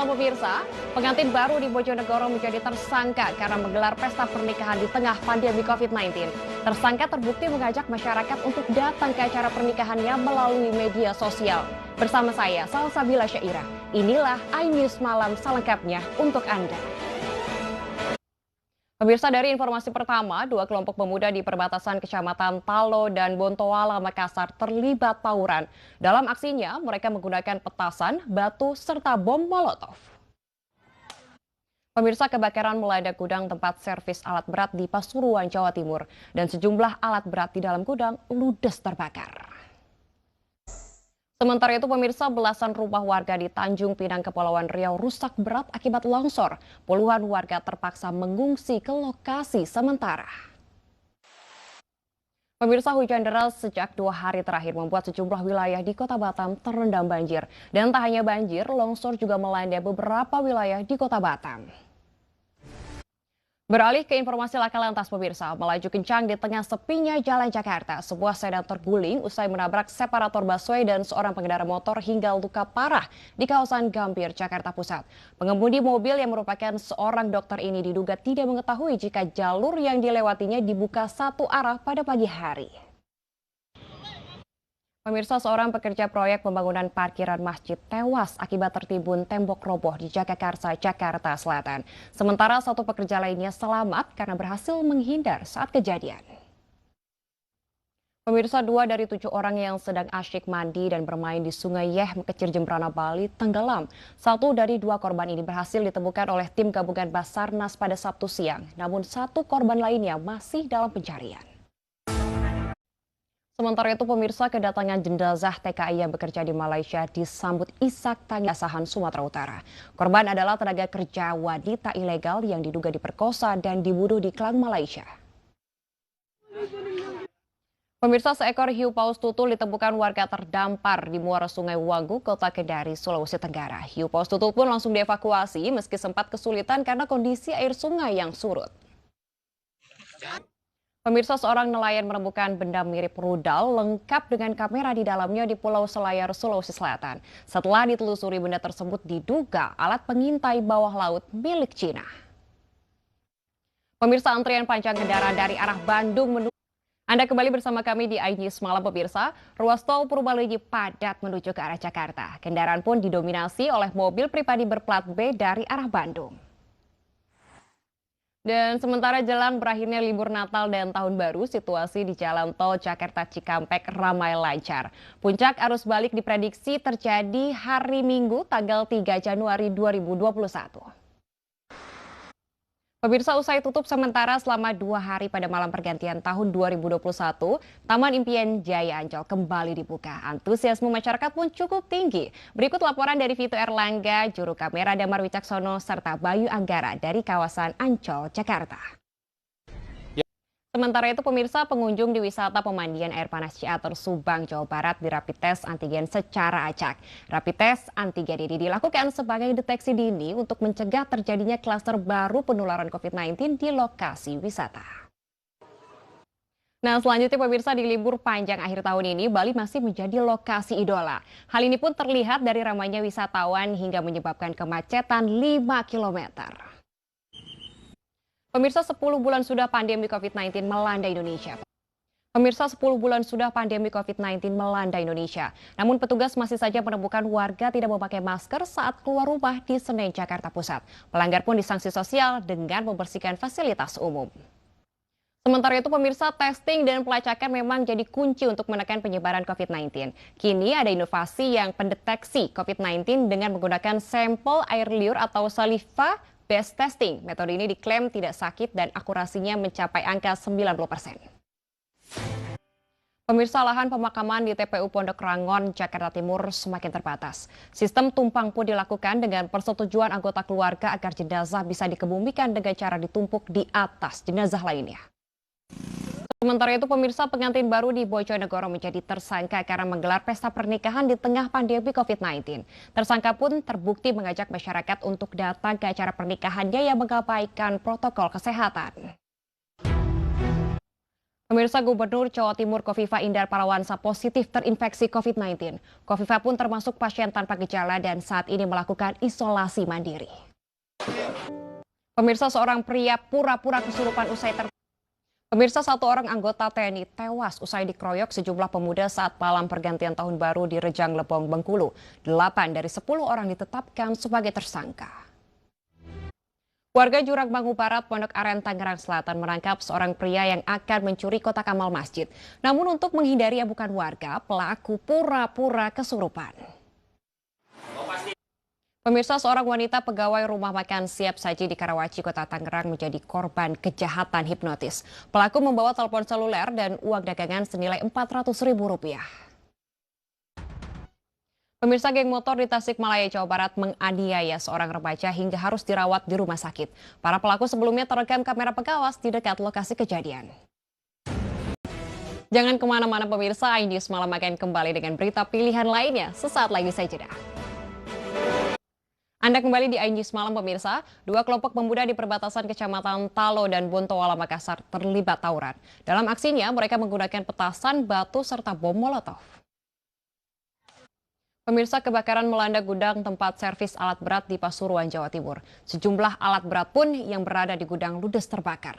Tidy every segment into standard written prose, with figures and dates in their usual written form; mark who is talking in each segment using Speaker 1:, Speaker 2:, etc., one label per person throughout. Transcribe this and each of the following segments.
Speaker 1: malam pemirsa, pengantin baru di Bojonegoro menjadi tersangka karena menggelar pesta pernikahan di tengah pandemi COVID-19. Tersangka terbukti mengajak masyarakat untuk datang ke acara pernikahannya melalui media sosial. Bersama saya, Salsabila Syairah. Inilah iNews Malam selengkapnya untuk Anda. Pemirsa, dari informasi pertama, dua kelompok pemuda di perbatasan Kecamatan Talo dan Bontoala, Makassar terlibat tawuran. Dalam aksinya, mereka menggunakan petasan, batu, serta bom molotov. Pemirsa, kebakaran melanda gudang tempat servis alat berat di Pasuruan, Jawa Timur. Dan sejumlah alat berat di dalam gudang ludes terbakar. Sementara itu, pemirsa, belasan rumah warga di Tanjung Pinang, Kepulauan Riau rusak berat akibat longsor. Puluhan warga terpaksa mengungsi ke lokasi sementara. Pemirsa, hujan deras sejak 2 hari terakhir membuat sejumlah wilayah di Kota Batam terendam banjir. Dan tak hanya banjir, longsor juga melanda beberapa wilayah di Kota Batam. Beralih ke informasi laka lantas pemirsa, melaju kencang di tengah sepinya jalan Jakarta. Sebuah sedan terguling usai menabrak separator busway dan seorang pengendara motor hingga luka parah di kawasan Gambir, Jakarta Pusat. Pengemudi mobil yang merupakan seorang dokter ini diduga tidak mengetahui jika jalur yang dilewatinya dibuka satu arah pada pagi hari. Pemirsa, seorang pekerja proyek pembangunan parkiran masjid tewas akibat tertimbun tembok roboh di Jagakarsa, Jakarta Selatan. Sementara satu pekerja lainnya selamat karena berhasil menghindar saat kejadian. Pemirsa, 2 dari 7 orang yang sedang asyik mandi dan bermain di Sungai Yeh, Mekecil, Jembrana, Bali, tenggelam. 1 dari 2 korban ini berhasil ditemukan oleh tim gabungan Basarnas pada Sabtu siang. Namun 1 korban lainnya masih dalam pencarian. Sementara itu, pemirsa, kedatangan jenazah TKI yang bekerja di Malaysia disambut isak tangis Asahan, Sumatera Utara. Korban adalah tenaga kerja wanita ilegal yang diduga diperkosa dan dibunuh di Klang, Malaysia. Pemirsa, seekor hiu paus tutul ditemukan warga terdampar di muara Sungai Wagu, Kota Kendari, Sulawesi Tenggara. Hiu paus tutul pun langsung dievakuasi meski sempat kesulitan karena kondisi air sungai yang surut. Pemirsa, seorang nelayan menemukan benda mirip rudal lengkap dengan kamera di dalamnya di Pulau Selayar, Sulawesi Selatan. Setelah ditelusuri, benda tersebut diduga alat pengintai bawah laut milik Cina. Pemirsa, antrian panjang kendaraan dari arah Bandung menuju. Anda kembali bersama kami di iNews Malam pemirsa. Ruas tol Purbalenyi padat menuju ke arah Jakarta. Kendaraan pun didominasi oleh mobil pribadi berplat B dari arah Bandung. Dan sementara jelang berakhirnya libur Natal dan Tahun Baru, situasi di Jalan Tol Jakarta Cikampek ramai lancar. Puncak arus balik diprediksi terjadi hari Minggu tanggal 3 Januari 2021. Pemirsa, usai tutup sementara selama 2 hari pada malam pergantian tahun 2021, Taman Impian Jaya Ancol kembali dibuka. Antusiasme masyarakat pun cukup tinggi. Berikut laporan dari Vito Erlangga, juru kamera Damar Wicaksono, serta Bayu Anggara dari kawasan Ancol, Jakarta. Sementara itu, pemirsa, pengunjung di wisata pemandian air panas Ciater, Subang, Jawa Barat di rapid test antigen secara acak. Rapid test antigen ini dilakukan sebagai deteksi dini untuk mencegah terjadinya klaster baru penularan COVID-19 di lokasi wisata. Nah, selanjutnya pemirsa, di libur panjang akhir tahun ini, Bali masih menjadi lokasi idola. Hal ini pun terlihat dari ramainya wisatawan hingga menyebabkan kemacetan 5 kilometer. Pemirsa, 10 bulan sudah pandemi COVID-19 melanda Indonesia. Pemirsa, 10 bulan sudah pandemi COVID-19 melanda Indonesia. Namun petugas masih saja menemukan warga tidak memakai masker saat keluar rumah di Senen, Jakarta Pusat. Pelanggar pun disanksi sosial dengan membersihkan fasilitas umum. Sementara itu, pemirsa, testing dan pelacakan memang jadi kunci untuk menekan penyebaran COVID-19. Kini ada inovasi yang pendeteksi COVID-19 dengan menggunakan sampel air liur atau saliva based testing. Metode ini diklaim tidak sakit dan akurasinya mencapai angka 90%. Pemirsa, lahan pemakaman di TPU Pondok Rangon, Jakarta Timur semakin terbatas. Sistem tumpang pun dilakukan dengan persetujuan anggota keluarga agar jenazah bisa dikebumikan dengan cara ditumpuk di atas jenazah lainnya. Sementara itu, pemirsa, pengantin baru di Bojonegoro menjadi tersangka karena menggelar pesta pernikahan di tengah pandemi COVID-19. Tersangka pun terbukti mengajak masyarakat untuk datang ke acara pernikahannya yang mengabaikan protokol kesehatan. Pemirsa, Gubernur Jawa Timur Kofifa Indar Parawansa positif terinfeksi COVID-19. Kofifa pun termasuk pasien tanpa gejala dan saat ini melakukan isolasi mandiri. Pemirsa, seorang pria pura-pura kesurupan usai Pemirsa, satu orang anggota TNI tewas usai dikeroyok sejumlah pemuda saat malam pergantian tahun baru di Rejang Lebong, Bengkulu. 8 dari 10 orang ditetapkan sebagai tersangka. Warga Jurang Bangu Barat, Pondok Aren, Tangerang Selatan menangkap seorang pria yang akan mencuri kotak amal masjid. Namun untuk menghindari amukan warga, pelaku pura-pura kesurupan. Pemirsa, seorang wanita pegawai rumah makan Siap Saji di Karawaci, Kota Tangerang menjadi korban kejahatan hipnotis. Pelaku membawa telepon seluler dan uang dagangan senilai Rp400.000. Pemirsa, geng motor di Tasikmalaya, Jawa Barat menganiaya seorang remaja hingga harus dirawat di rumah sakit. Para pelaku sebelumnya terekam kamera pengawas di dekat lokasi kejadian. Jangan kemana-mana pemirsa, iNews Malam akan kembali dengan berita pilihan lainnya. Sesaat lagi saya jeda. Anda kembali di iNews Malam pemirsa, 2 kelompok pemuda di perbatasan Kecamatan Talo dan Bontoala, Makassar terlibat tawuran. Dalam aksinya mereka menggunakan petasan, batu, serta bom molotov. Pemirsa, kebakaran melanda gudang tempat servis alat berat di Pasuruan, Jawa Timur. Sejumlah alat berat pun yang berada di gudang ludes terbakar.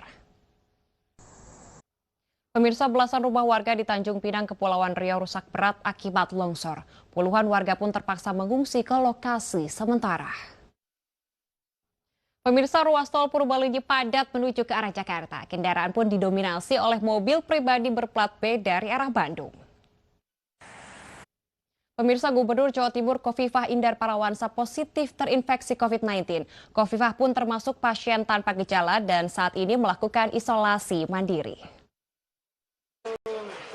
Speaker 1: Pemirsa, belasan rumah warga di Tanjung Pinang, Kepulauan Riau rusak berat akibat longsor. Puluhan warga pun terpaksa mengungsi ke lokasi sementara. Pemirsa, ruas tol Purbalenyi padat menuju ke arah Jakarta. Kendaraan pun didominasi oleh mobil pribadi berplat B dari arah Bandung. Pemirsa, Gubernur Jawa Timur Kofifah Indar Parawansa positif terinfeksi COVID-19. Kofifah pun termasuk pasien tanpa gejala dan saat ini melakukan isolasi mandiri.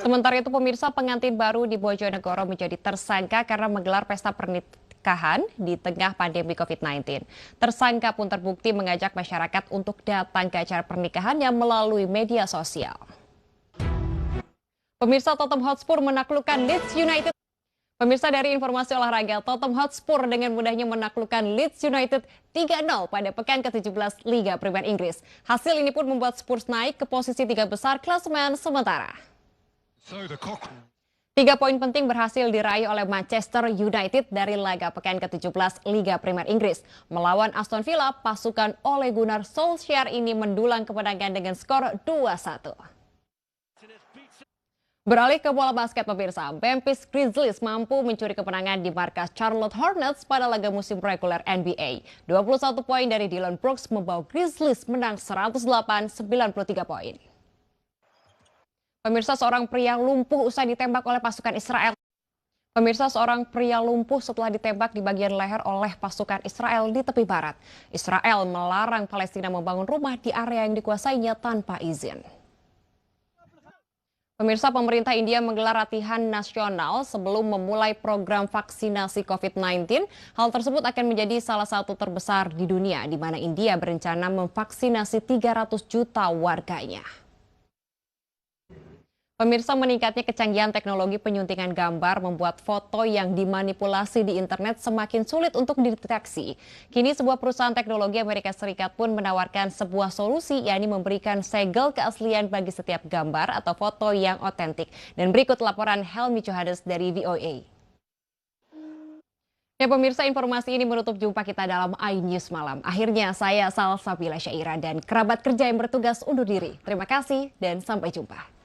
Speaker 1: Sementara itu pemirsa, pengantin baru di Bojonegoro menjadi tersangka karena menggelar pesta pernikahan di tengah pandemi COVID-19. Tersangka pun terbukti mengajak masyarakat untuk datang ke acara pernikahannya melalui media sosial. Pemirsa, Tottenham Hotspur menaklukkan Leeds United. Pemirsa, dari informasi olahraga, Tottenham Hotspur dengan mudahnya menaklukkan Leeds United 3-0 pada pekan ke-17 Liga Premier Inggris. Hasil ini pun membuat Spurs naik ke posisi 3 besar klasemen sementara. 3 poin penting berhasil diraih oleh Manchester United dari laga pekan ke-17 Liga Premier Inggris. Melawan Aston Villa, pasukan Ole Gunnar Solskjaer ini mendulang kemenangan dengan skor 2-1. Beralih ke bola basket pemirsa, Memphis Grizzlies mampu mencuri kemenangan di markas Charlotte Hornets pada laga musim reguler NBA. 21 poin dari Dillon Brooks membawa Grizzlies menang 108-93 poin. Pemirsa, seorang pria lumpuh usai ditembak oleh pasukan Israel. Pemirsa, seorang pria lumpuh setelah ditembak di bagian leher oleh pasukan Israel di tepi barat. Israel melarang Palestina membangun rumah di area yang dikuasainya tanpa izin. Pemirsa, pemerintah India menggelar latihan nasional sebelum memulai program vaksinasi COVID-19. Hal tersebut akan menjadi salah satu terbesar di dunia, di mana India berencana memvaksinasi 300 juta warganya. Pemirsa, meningkatnya kecanggihan teknologi penyuntingan gambar membuat foto yang dimanipulasi di internet semakin sulit untuk dideteksi. Kini sebuah perusahaan teknologi Amerika Serikat pun menawarkan sebuah solusi, yakni memberikan segel keaslian bagi setiap gambar atau foto yang otentik. Dan berikut laporan Helmi Johannes dari VOA. Ya pemirsa, informasi ini menutup jumpa kita dalam iNews Malam. Akhirnya saya Salsabila Syaira dan kerabat kerja yang bertugas undur diri. Terima kasih dan sampai jumpa.